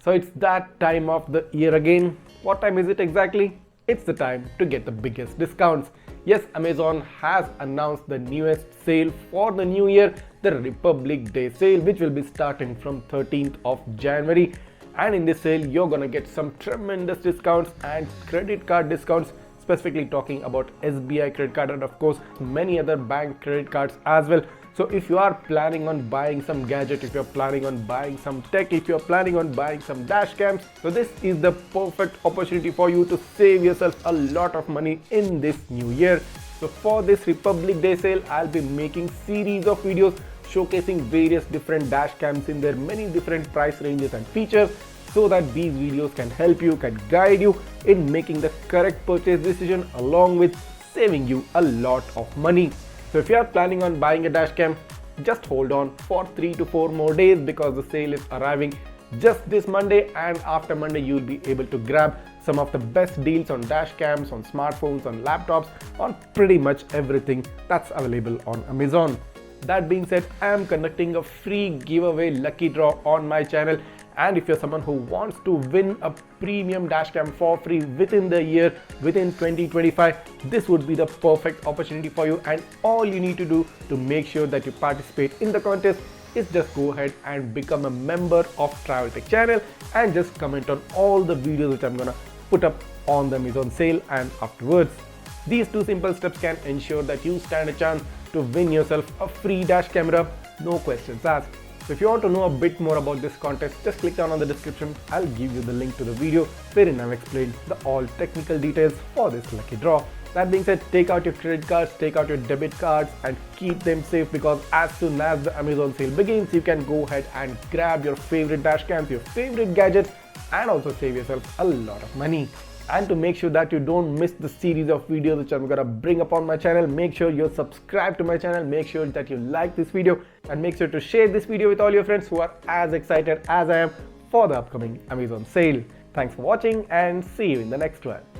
So it's that time of the year again. What time is it exactly? It's the time to get the biggest discounts. Yes, Amazon has announced the newest sale for the new year, the Republic Day sale, which will be starting from 13th of January. And in this sale, you're gonna get some tremendous discounts and credit card discounts, specifically talking about SBI credit card and of course many other bank credit cards as well. So if you are planning on buying some gadget, if you're planning on buying some tech, if you're planning on buying some dash cams, so this is the perfect opportunity for you to save yourself a lot of money in this new year. So for this Republic Day sale, I'll be making series of videos showcasing various different dash cams in their many different price ranges and features, so that these videos can help you, can guide you in making the correct purchase decision along with saving you a lot of money. So if you are planning on buying a dash cam, just hold on for 3 to 4 more days because the sale is arriving just this Monday, and after Monday you'll be able to grab some of the best deals on dash cams, on smartphones, on laptops, on pretty much everything that's available on Amazon. That being said, I am conducting a free giveaway lucky draw on my channel, and if you're someone who wants to win a premium dashcam for free within the year, within 2025, this would be the perfect opportunity for you. And all you need to do to make sure that you participate in the contest is just go ahead and become a member of Travel Tech channel and just comment on all the videos which I'm gonna put up on the Amazon sale and afterwards. These two simple steps can ensure that you stand a chance to win yourself a free dash camera, no questions asked. So if you want to know a bit more about this contest, just click down on the description. I'll give you the link to the video wherein I've explained the all technical details for this lucky draw. That being said, take out your credit cards, take out your debit cards and keep them safe, because as soon as the Amazon sale begins, you can go ahead and grab your favorite dash cams, your favorite gadgets, and also save yourself a lot of money. And to make sure that you don't miss the series of videos which I'm gonna bring up on my channel, make sure you're subscribed to my channel, make sure that you like this video, and make sure to share this video with all your friends who are as excited as I am for the upcoming Amazon sale. Thanks for watching and see you in the next one.